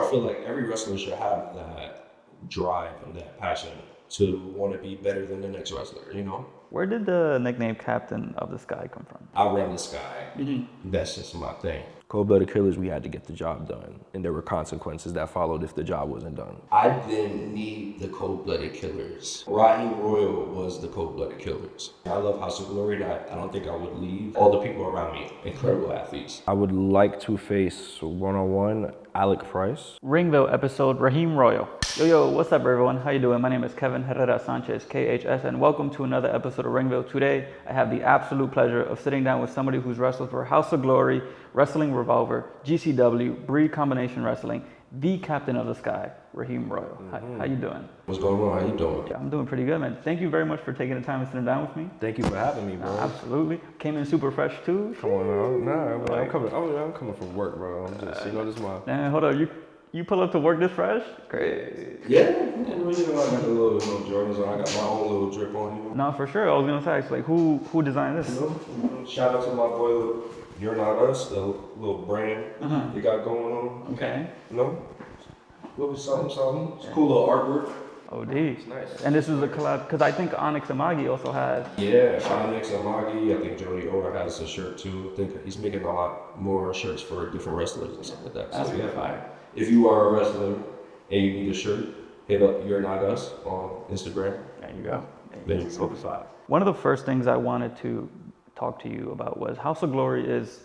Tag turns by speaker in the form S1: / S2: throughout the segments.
S1: I feel like every wrestler should have that drive and that passion to want to be better than the next wrestler, you know?
S2: Where did the nickname Captain of the Sky come from?
S1: I run the sky. That's just my thing. Cold-blooded killers, we had to get the job done, and there were consequences that followed if the job wasn't done. I didn't need the cold-blooded killers. Raheem Royal was the cold-blooded killers. I love House of Glory. I don't think I would leave. All the people around me, incredible athletes. I would like to face one-on-one Alec Price.
S2: Ringville episode, Raheem Royal. Yo, what's up everyone? How you doing? My name is Kevin Herrera Sanchez, KHS, and welcome to another episode of Ringville. Today, I have the absolute pleasure of sitting down with somebody who's wrestled for House of Glory, Wrestling Revolver, GCW, Brii Combination Wrestling, the Captain of the Sky, Raheem Royal. How you doing?
S1: What's going on? How you doing?
S2: Yeah, I'm doing pretty good, man. Thank you very much for taking the time and sitting down with me.
S1: Thank you for having me, bro.
S2: Absolutely. Came in super fresh too.
S1: Come on now. Nah, I'm coming from work, bro. I'm just, this is my...
S2: Man, hold on. You pull up to work this fresh? Great.
S1: Yeah. I got the little Jordans on. I got my own little drip on.
S2: No, for sure. I was gonna say, like, who designed this?
S1: Shout out to my boy, You're Not Us, the little brand they got going on.
S2: Okay.
S1: Little something. It's cool little artwork.
S2: OD.
S1: It's nice.
S2: And this is a collab, because I think Onyx and Magi also had.
S1: Yeah, Onyx and Magi. I think Jodi has a shirt too. I think he's making a lot more shirts for different wrestlers and stuff like that.
S2: That's good fire.
S1: If you are a wrestler and you need a shirt, hit up You're Not Us on Instagram.
S2: There you go.
S1: Then you focus on it.
S2: One of the first things I wanted to talk to you about was House of Glory is,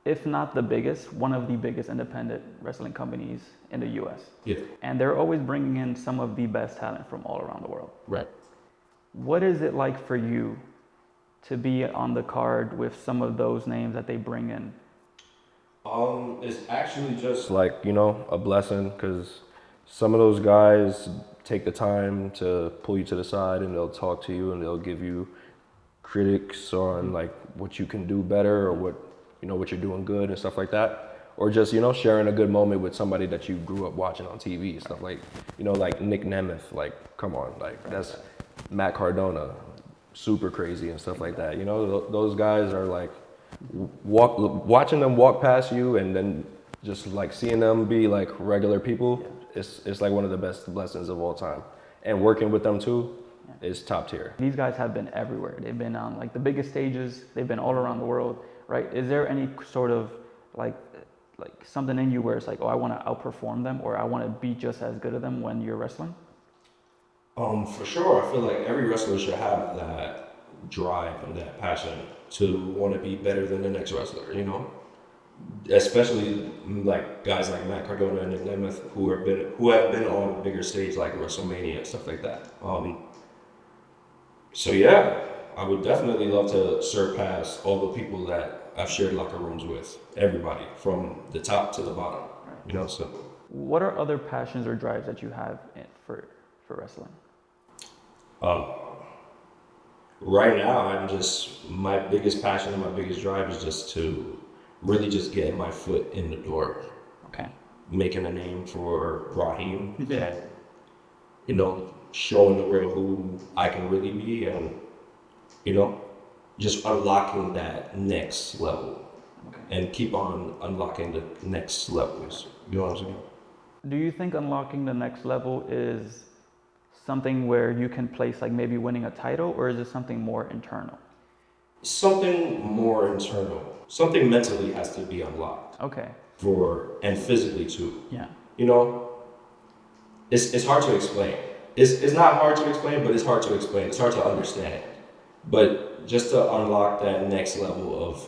S2: if not the biggest, one of the biggest independent wrestling companies in the U.S.
S1: Yeah.
S2: And they're always bringing in some of the best talent from all around the world.
S1: Right.
S2: What is it like for you to be on the card with some of those names that they bring in?
S1: It's actually just like, a blessing, because some of those guys take the time to pull you to the side and they'll talk to you and they'll give you critics on like what you can do better or what you're doing good and stuff like that. Or just, sharing a good moment with somebody that you grew up watching on TV, stuff like, like Nick Nemeth, like, come on, like that's Matt Cardona, super crazy and stuff like that. Those guys are like, watching them walk past you and then just like seeing them be like regular people, it's like one of the best blessings of all time. And working with them too is top tier.
S2: These guys have been everywhere. They've been on like the biggest stages. They've been all around the world, right? Is there any sort of like something in you where it's like, oh, I want to outperform them or I want to be just as good as them when you're wrestling?
S1: For sure. I feel like every wrestler should have that drive and that passion to want to be better than the next wrestler, especially like guys like Matt Cardona and Nick Nemeth who have been on a bigger stage like WrestleMania and stuff like that. So yeah, I would definitely love to surpass all the people that I've shared locker rooms with, everybody from the top to the bottom, so.
S2: What are other passions or drives that you have for wrestling?
S1: Right now, my biggest passion and my biggest drive is just to really just get my foot in the door.
S2: Okay.
S1: Making a name for Raheem.
S2: Yeah.
S1: And, showing the world who I can really be and, just unlocking that next level. Okay. And keep on unlocking the next levels. You know what I'm saying?
S2: Do you think unlocking the next level is something where you can place like maybe winning a title, or is it something more internal?
S1: Something more internal. Something mentally has to be unlocked.
S2: Okay.
S1: And physically too.
S2: Yeah.
S1: It's hard to explain. It's not hard to explain, but it's hard to explain. It's hard to understand. But just to unlock that next level of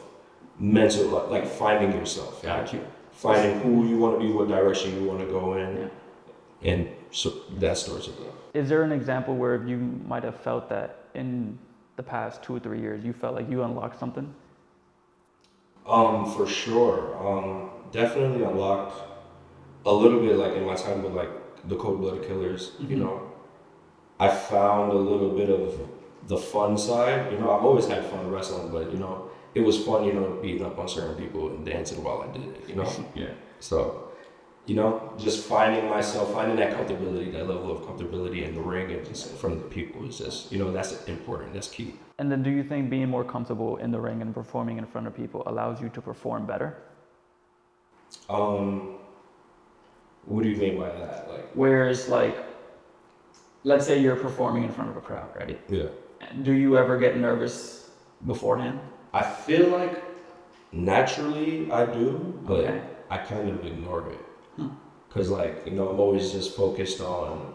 S1: mental, like finding yourself.
S2: Got you.
S1: Finding who you want to be, what direction you want to go in. Yeah. And so that starts again.
S2: Is there an example where you might have felt that in the past 2 or 3 years, you felt like you unlocked something?
S1: For sure. Definitely unlocked a little bit, like in my time with like the Cold-Blooded Killers, I found a little bit of the fun side. I've always had fun wrestling, but it was fun, beating up on certain people and dancing while I did it,
S2: Yeah.
S1: So, just finding myself, finding that comfortability, that level of comfortability in the ring and just in front of the people is just, that's important, that's key.
S2: And then do you think being more comfortable in the ring and performing in front of people allows you to perform better?
S1: What do you mean by that? Like,
S2: Whereas, like, let's say you're performing in front of a crowd, right?
S1: yeah.
S2: Do you ever get nervous beforehand?
S1: I feel like naturally I do, but
S2: Okay.
S1: I kind of ignore it.
S2: Hmm.
S1: Cause like, you know, I'm always just focused on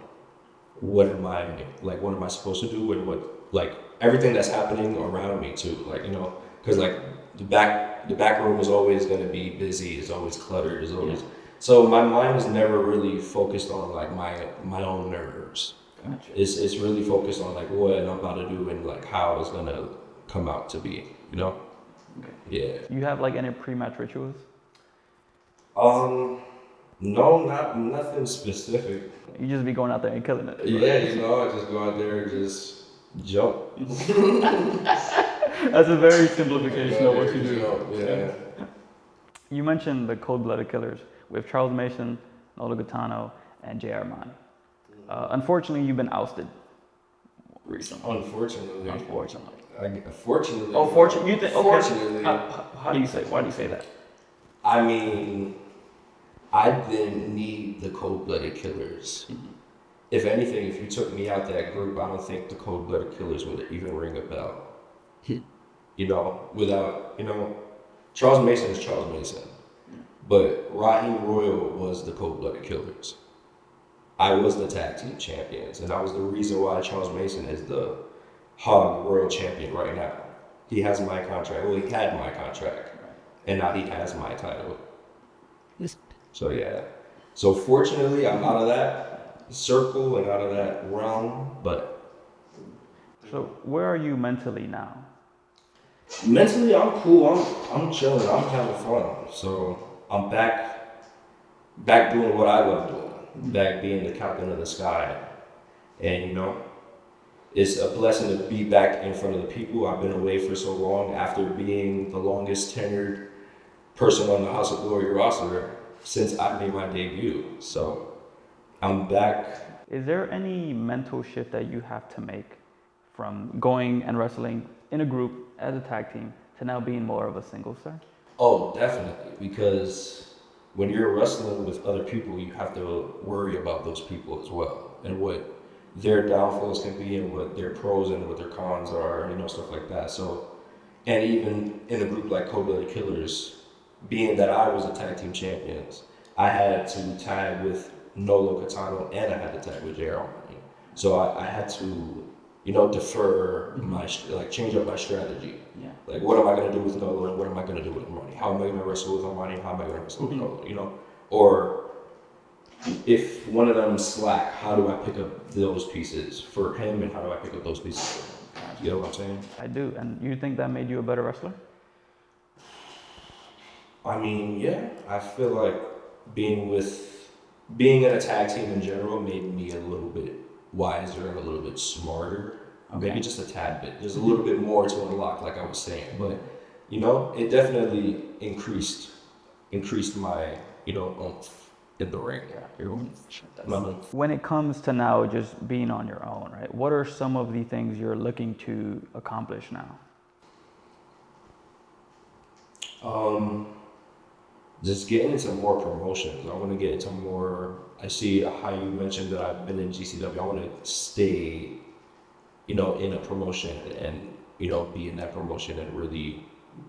S1: what am I supposed to do and what, like everything that's happening around me too. Like, you know, cause like the back room is always going to be busy. It's always cluttered. It's always, so my mind is never really focused on like my own nerves.
S2: Gotcha.
S1: It's really focused on like what I'm about to do and like how it's going to come out to be, you know?
S2: Okay.
S1: Yeah.
S2: You have like any pre-match rituals?
S1: No, nothing specific.
S2: You just be going out there and killing it.
S1: Yeah, you know, I just go out there and just jump.
S2: That's a very simplification of what you do.
S1: Jump, yeah.
S2: You mentioned the cold-blooded killers with Charles Mason, Nolo Kitano, and J. Armani. Unfortunately, you've been ousted recently.
S1: Unfortunately.
S2: Unfortunately.
S1: Fortunately.
S2: Oh, fortunately. You think? Okay.
S1: Fortunately.
S2: How do you say? Why do you say that?
S1: I mean, I didn't need the cold-blooded killers.
S2: Mm-hmm.
S1: If anything, if you took me out that group, I don't think the cold-blooded killers would even ring a bell. You know, without, you know, Charles Mason is Charles Mason. But Raheem Royal was the cold-blooded killers. I was the tag team champions, and that was the reason why Charles Mason is the Hog World Champion right now. He has my contract. Well, he had my contract, and now he has my title. So yeah. So fortunately, I'm out of that circle and out of that realm. But
S2: So where are you mentally now?
S1: mentally, I'm cool. I'm chilling. I'm having fun. So I'm back doing what I love doing. Back being the captain of the sky, and you know, it's a blessing to be back in front of the people. I've been away for so long after being the longest tenured person on the House of Glory roster since I made my debut. So I'm back.
S2: Is there any mental shift that you have to make from going and wrestling in a group as a tag team to now being more of a single star?
S1: Oh, definitely. Because when you're wrestling with other people, you have to worry about those people as well and what their downfalls can be and what their pros and what their cons are, you know, stuff like that. So, and even in a group like Cold-Blooded Killers, being that I was a tag team champions, I had to tag with Nolo Kitano and I had to tag with Armani. So I had to, you know, defer my, like change up my strategy.
S2: Yeah.
S1: Like, what am I going to do with Nolo and what am I going to do with Armani? How am I going to wrestle with Armani and how am I going to wrestle with Nolo, you know? Or if one of them slack, how do I pick up those pieces for him and how do I pick up those pieces for him? You know what I'm saying?
S2: I do. And you think that made you a better wrestler?
S1: I mean, yeah, I feel like being in a tag team in general made me a little bit wiser and a little bit smarter.
S2: Okay.
S1: Maybe just a tad bit. There's a little bit more to unlock, like I was saying, but you know, it definitely increased my, you know, oomph in the ring.
S2: When it comes to now just being on your own, right? What are some of the things you're looking to accomplish now?
S1: Just getting into more promotions. I want to get into more. I see how you mentioned that I've been in GCW. I want to stay, you know, in a promotion and, you know, be in that promotion and really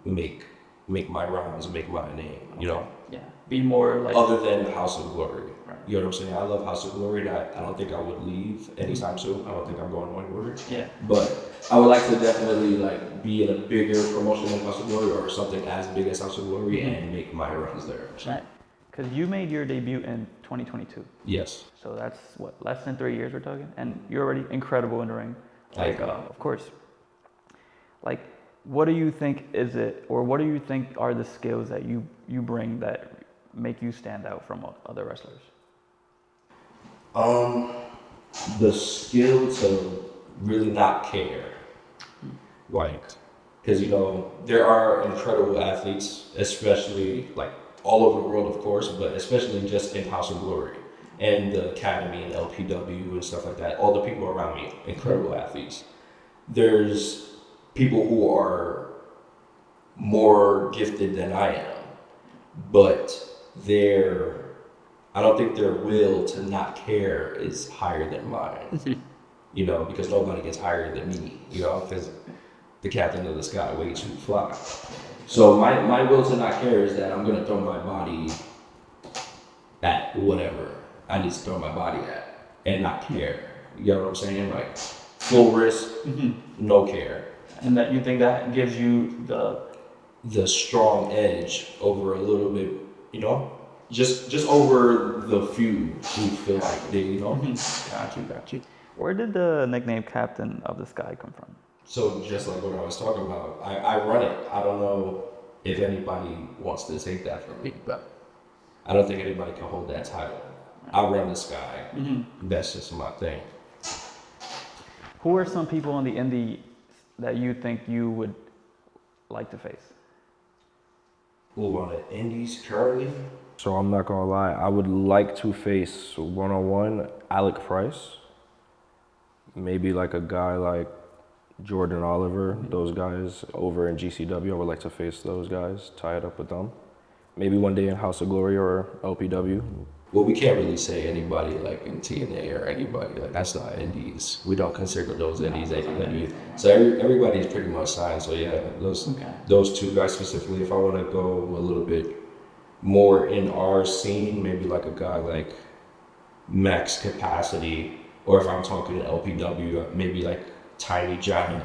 S1: make my rounds, make my name, you know?
S2: Yeah. Be more like...
S1: Other than House of Glory.
S2: Right.
S1: You know what I'm saying? I love House of Glory. I don't think I would leave anytime soon. I don't think I'm going anywhere.
S2: Yeah.
S1: But I would like to definitely like be in a bigger promotion than House of Glory or something as big as House of Glory and make my runs there.
S2: Right. Because you made your debut in 2022.
S1: Yes.
S2: So that's what, less than 3 years we're talking? And you're already incredible in the ring. Like, of course. Like, what do you think is it, or what do you think are the skills that you bring that make you stand out from other wrestlers?
S1: The skill to really not care. Like, because, you know, there are incredible athletes, especially like all over the world, of course, but especially just in House of Glory and the Academy and LPW and stuff like that. All the people around me, incredible athletes. There's people who are more gifted than I am, but their I don't think their will to not care is higher than mine. You know, because nobody gets higher than me. You know, because the captain of the sky way too fly. So my will to not care is that I'm gonna throw my body at whatever I need to throw my body at and not care. You get what I'm saying? Like full risk, no care.
S2: And that you think that gives you
S1: the strong edge over a little bit, you know, just over the few who feel like they, you know.
S2: Got you. Where did the nickname Captain of the Sky come from?
S1: So just like what I was talking about, I run it. I don't know if anybody wants to take that from me, but I don't think anybody can hold that title. I run the sky. That's just my thing.
S2: Who are some people on the indie that you think you would like to face?
S1: Who on the indies currently? So I'm not gonna lie, I would like to face one-on-one Alec Price. Maybe like a guy like Jordan Oliver, those guys over in GCW. I would like to face those guys, tie it up with them. Maybe one day in House of Glory or LPW. Well, we can't really say anybody like in TNA or anybody like that's not indies. We don't consider those indies AEW. So everybody's pretty much signed. So yeah, those two guys specifically. If I want to go a little bit more in our scene, maybe like a guy like Max Capacity, or if I'm talking LPW, maybe like Tiny Giant,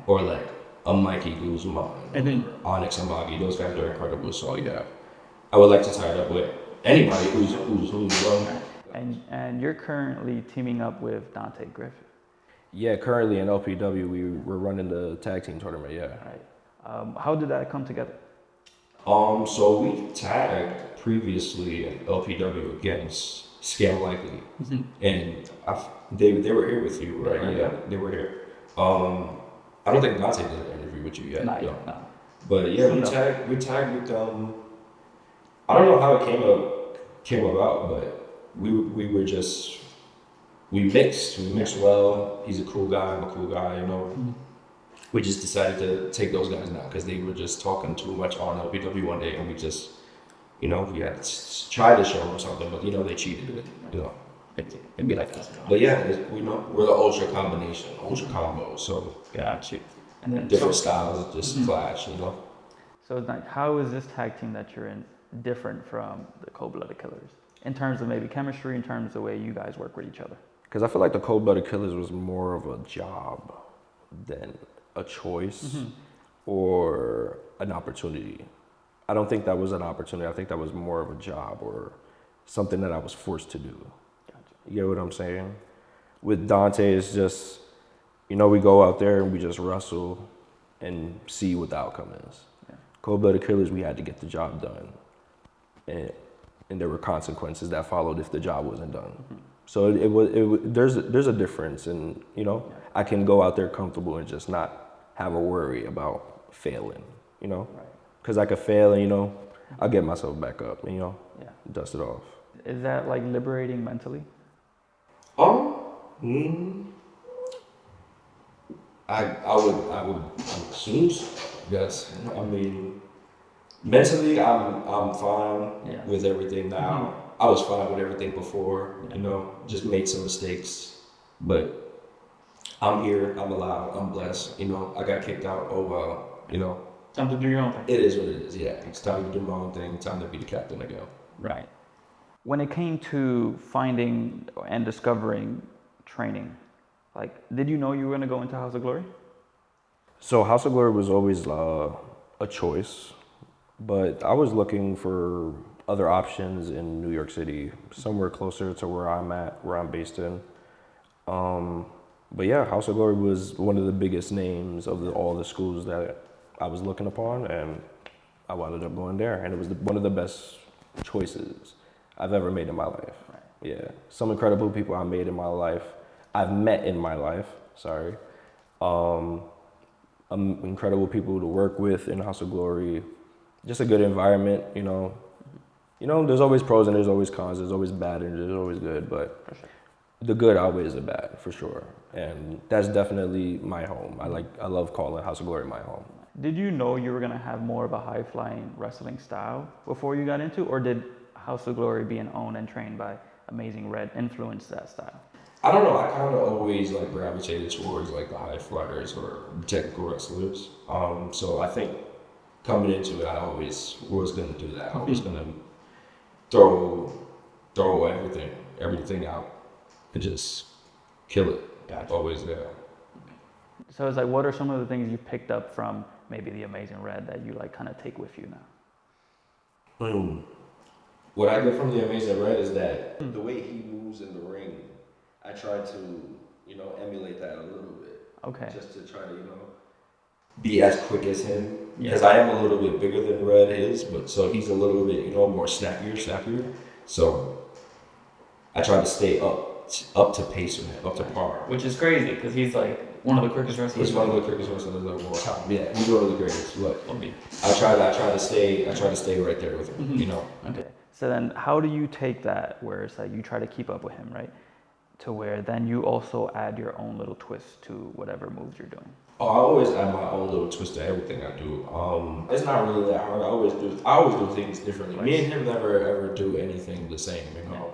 S1: or like a Mikey Guzman, and then Onyx Amagi. Those guys are incredible. So yeah, I would like to tie it up with anybody who's
S2: And you're currently teaming up with Dante Griffith.
S1: Yeah, currently in LPW, we're running the tag team tournament. Yeah.
S2: Right. How did that come together?
S1: So we tagged previously in LPW against Scam Likely, and they were here with you, right? Yeah, they were here. I don't think Dante did an interview with you yet.
S2: No.
S1: But yeah, we tagged with I don't know how it came about, but we mixed well. He's a cool guy, I'm a cool guy, you know. We just decided to take those guys now because they were just talking too much on LPW one day, and we just, you know, we had to try to show them something, but you know they cheated it, you know. It'd be like that. But yeah, we know we're the ultra combo, so
S2: Got you. And then
S1: different styles just clash, you know.
S2: So it's like, how is this tag team that you're in different from the Cold-Blooded Killers in terms of maybe chemistry, in terms of the way you guys work with each other?
S1: Because I feel like the Cold-Blooded Killers was more of a job than a choice or an opportunity. I don't think that was an opportunity. I think that was more of a job or something that I was forced to do.
S2: Gotcha.
S1: You get what I'm saying? With Dante, it's just, you know, we go out there and we just wrestle and see what the outcome is. Yeah. Cold-Blooded Killers, we had to get the job done. And there were consequences that followed if the job wasn't done. So there's a difference, and you know, I can go out there comfortable and just not have a worry about failing, you know, because I could fail and you know, I'll get myself back up, and, you know, dust it off.
S2: Is that like liberating mentally?
S1: I would assume so. Yes. I mean, mentally, I'm fine with everything now. I was fine with everything before, you know, just made some mistakes. But I'm here, I'm alive, I'm blessed, you know. I got kicked out, oh well, you know.
S2: Time to do your own thing.
S1: It is what it is, yeah. It's time to do my own thing, time to be the captain again.
S2: Right. When it came to finding and discovering training, like, did you know you were going to go into House of Glory?
S1: So House of Glory was always a choice, but I was looking for other options in New York City, somewhere closer to where I'm at, where I'm based in. But yeah, House of Glory was one of the biggest names of all the schools that I was looking upon, and I wound up going there, and it was one of the best choices I've ever made in my life. Right. Yeah, some incredible people I've met in my life. Incredible people to work with in House of Glory. Just a good environment, you know. You know, there's always pros and there's always cons. There's always bad and there's always good, but the good outweighs the bad for sure. And that's definitely my home. I love calling House of Glory my home. Did
S2: you know you were gonna have more of a high-flying wrestling style before you got into, or did House of Glory being owned and trained by Amazing Red influenced that style?
S1: I don't know. I kind of always like gravitated towards like the high flyers or technical wrestlers. So I think coming into it, I always was gonna do that. I was gonna throw everything out, and just kill it.
S2: Gotcha.
S1: Always there.
S2: So it's like, what are some of the things you picked up from maybe the Amazing Red that you like kind of take with you now?
S1: What I get from the Amazing Red is that the way he moves in the ring, I try to, emulate that a little bit.
S2: Okay.
S1: Just to try to, be as quick as him. Because I am a little bit bigger than Red is, but so he's a little bit, more snappier. So I try to stay up to pace with him, up to par.
S2: Which is crazy because he's like one of the quickest wrestlers.
S1: He's one of the quickest wrestlers of all time. Yeah, he's one of the greatest. Look, I try to stay right there with him.
S2: Okay. So then, how do you take that where it's like you try to keep up with him, right? To where then you also add your own little twist to whatever moves you're doing.
S1: Oh, I always add my own little twist to everything I do. It's not really that hard. I always do things differently. Me and him never ever do anything the same.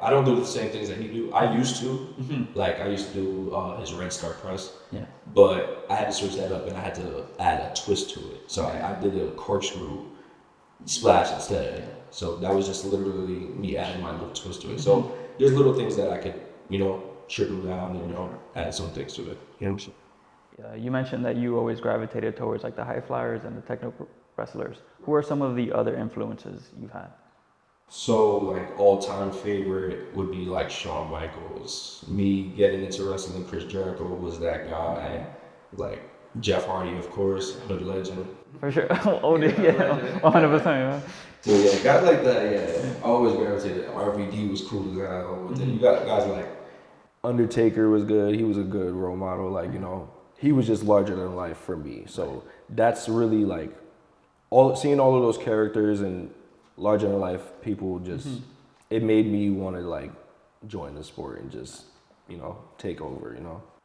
S1: I don't do the same things that he do. I used to, like I used to do his Red Star press. Yeah. But I had to switch that up and I had to add a twist to it. So I did a corkscrew splash instead. Yeah. So that was just literally me adding my little twist to it. So there's little things that I could, trickle down and add some things to it.
S2: You mentioned that you always gravitated towards like the high flyers and the technical wrestlers. Who are some of the other influences you've had?
S1: So like all-time favorite would be like Shawn Michaels. Me getting into wrestling, Chris Jericho was that guy. Like Jeff Hardy, of course, the legend.
S2: For sure. Yeah, 100%.
S1: So yeah, guys like that, yeah. I always gravitated. RVD was cool as hell. But then you got guys like Undertaker was good. He was a good role model. Like, he was just larger than life for me. So that's really like seeing all of those characters and larger than life people just it made me want to like join the sport and just, take over,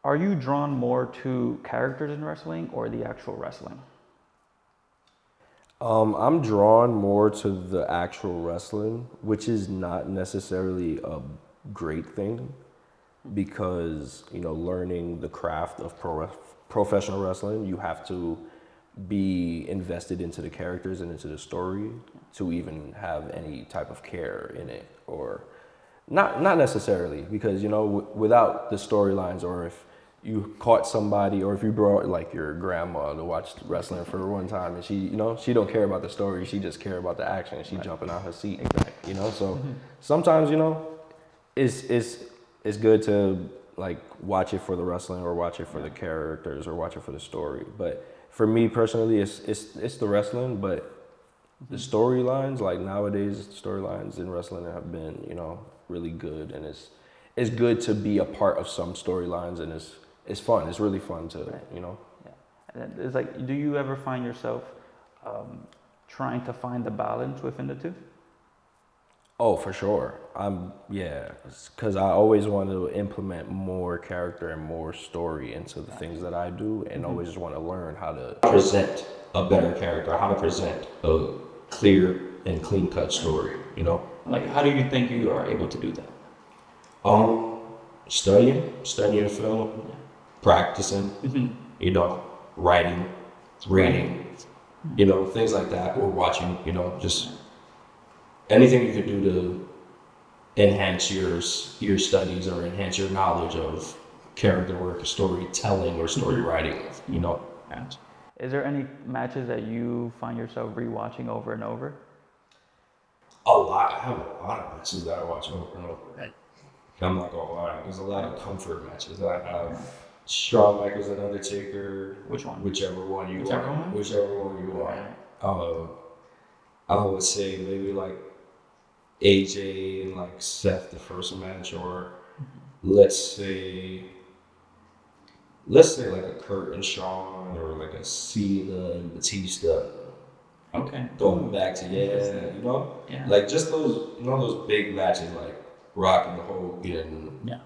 S2: Are you drawn more to characters in wrestling or the actual wrestling?
S1: I'm drawn more to the actual wrestling, which is not necessarily a great thing because, learning the craft of professional wrestling, you have to be invested into the characters and into the story to even have any type of care in it, or not necessarily, because without the storylines, or if you caught somebody, or if you brought like your grandma to watch wrestling for one time and she don't care about the story, she just care about the action and she jumping out her seat. Exactly. So sometimes it's good to like watch it for the wrestling or watch it for the characters or watch it for the story. But for me personally, it's the wrestling, but the storylines, like nowadays, storylines in wrestling have been, really good, and it's good to be a part of some storylines, and it's fun. It's really fun to, Yeah.
S2: And it's like, do you ever find yourself trying to find the balance within the two?
S1: Oh, for sure. Because I always want to implement more character and more story into the things that I do, and always just want to learn how to present a better character, how to present a clear and clean-cut story,
S2: Like, how do you think you are able to do that?
S1: Studying film, practicing, writing, reading, things like that, or watching, just anything you could do to enhance your studies or enhance your knowledge of character work, storytelling, or story writing,
S2: Is there any matches that you find yourself rewatching over and over?
S1: A lot. I have a lot of matches that I watch over and over. Right. I'm not gonna lie. There's a lot of comfort matches. I have Shawn Michaels and Undertaker.
S2: Which one?
S1: Whichever one you want. I would say maybe like AJ and like Seth the first match, or let's say like a Kurt and Shawn, or like a Cena and Batista.
S2: Okay.
S1: Going back to like just those those big matches like Rock and Hogan. Yeah.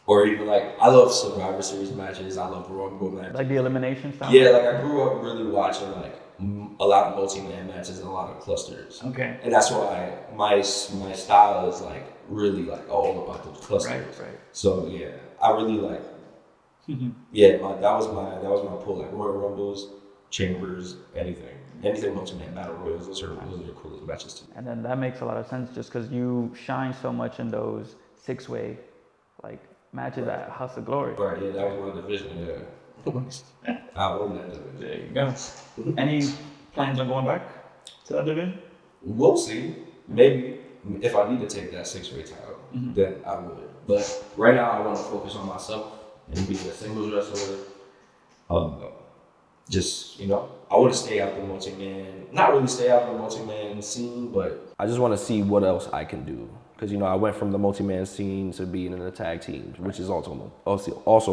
S1: Or even like I love Survivor Series matches. I love Rumble matches.
S2: Like the elimination style.
S1: Yeah, like I grew up really watching like a lot of multi-man matches and a lot of clusters.
S2: Okay.
S1: And that's why my style is like really like all about those clusters.
S2: Right.
S1: So yeah, I really like. Yeah, that was my pull. Like Royal Rumbles, Chambers, anything multi-man battle royals. Those are the coolest matches to me.
S2: And then that makes a lot of sense just because you shine so much in those 6-way like matches at House of Glory.
S1: Right. Yeah, that was my division. Yeah. I won that division.
S2: There you go. Any plans on going back to that division?
S1: We'll see. Maybe if I need to take that 6-way title, then I would. But right now, I want to focus on myself and being a singles wrestler. Just, I want to stay out the multi-man, not really stay out the multi-man scene, but I just want to see what else I can do. Because, I went from the multi-man scene to being in the tag teams, which is also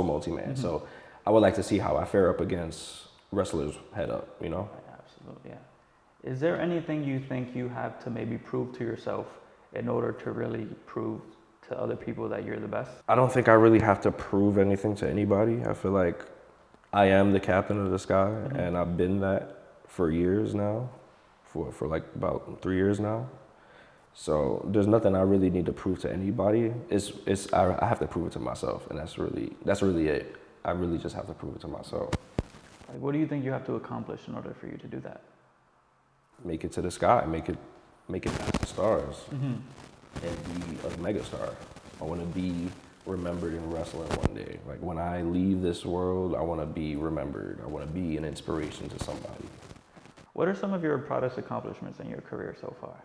S1: multi-man. So I would like to see how I fare up against wrestlers head up,
S2: Absolutely, yeah. Is there anything you think you have to maybe prove to yourself in order to really prove to other people that you're the best?
S1: I don't think I really have to prove anything to anybody. I feel like I am the captain of the sky, and I've been that for years now, for like about 3 years now. So there's nothing I really need to prove to anybody. I have to prove it to myself, and that's really it. I really just have to prove it to myself.
S2: Like, what do you think you have to accomplish in order for you to do that?
S1: Make it to the sky, make it past the stars, and be a megastar. I want to be remembered in wrestling one day. Like when I leave this world, I want to be remembered. I want to be an inspiration to somebody.
S2: What are some of your proudest accomplishments in your career so far?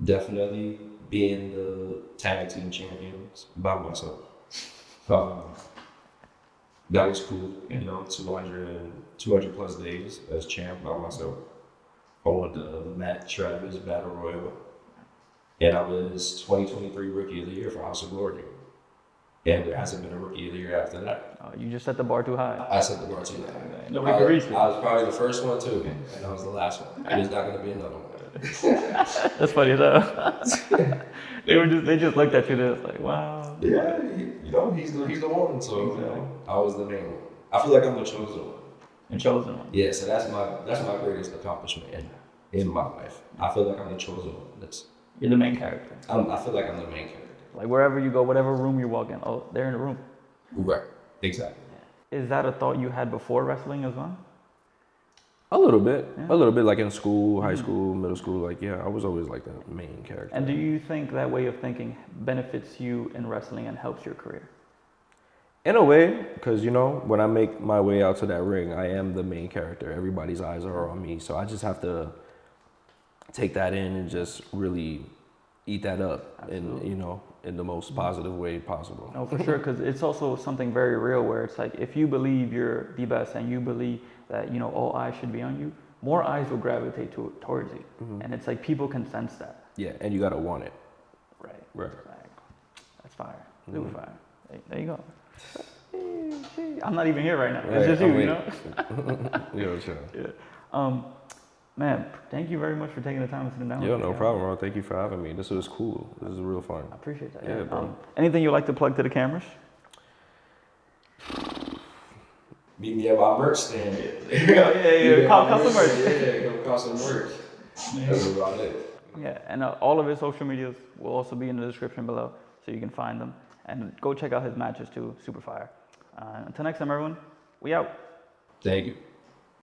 S1: Definitely being the tag team champions by myself. That was cool, 200 plus days as champ by myself. I won the Matt Travis Battle Royal. And I was 2023 Rookie of the Year for House of Glory. And there hasn't been a Rookie of the Year after that.
S2: You just set the bar too high.
S1: I set the bar too high.
S2: Nobody could reach it.
S1: I was probably the first one too, and I was the last one. There's not going to be another one.
S2: That's funny though. They just looked at you. They're like, wow.
S1: Yeah, he's the one. So I was the main one. I feel like I'm the chosen one.
S2: The chosen one.
S1: Yeah, so that's my greatest accomplishment in my life. I feel like I'm the chosen one.
S2: You're the main character.
S1: I feel like I'm the main character.
S2: Like wherever you go, whatever room you walk in, they're in the room.
S1: Right. Exactly.
S2: Is that a thought you had before wrestling as well?
S1: A little bit. Yeah. A little bit, like in school, high school, middle school. Like, yeah, I was always like the main character.
S2: And do you think that way of thinking benefits you in wrestling and helps your career?
S1: In a way, because, when I make my way out to that ring, I am the main character. Everybody's eyes are on me. So I just have to take that in and just really eat that up. Absolutely. In the most positive way possible.
S2: No, for sure, because it's also something very real where it's like if you believe you're the best and you believe that all eyes should be on you, more eyes will gravitate towards you, and it's like people can sense that.
S1: Yeah, and you gotta want it.
S2: Right. That's fire. Super fire. There you go. I'm not even here right now. It's just you,
S1: Yo, sure.
S2: Yeah. Man, thank you very much for taking the time to sit down with me.
S1: No problem, bro. Thank you for having me. This was cool. This is real fun.
S2: I appreciate that.
S1: Yeah, bro.
S2: Anything you'd like to plug to the cameras?
S1: Meet me at my merch stand.
S2: Yeah. Call some merch.
S1: Yeah, go call some merch. That's about it.
S2: Yeah, and all of his social medias will also be in the description below, so you can find them. And go check out his matches too. Super fire. Until next time, everyone. We out.
S1: Thank you.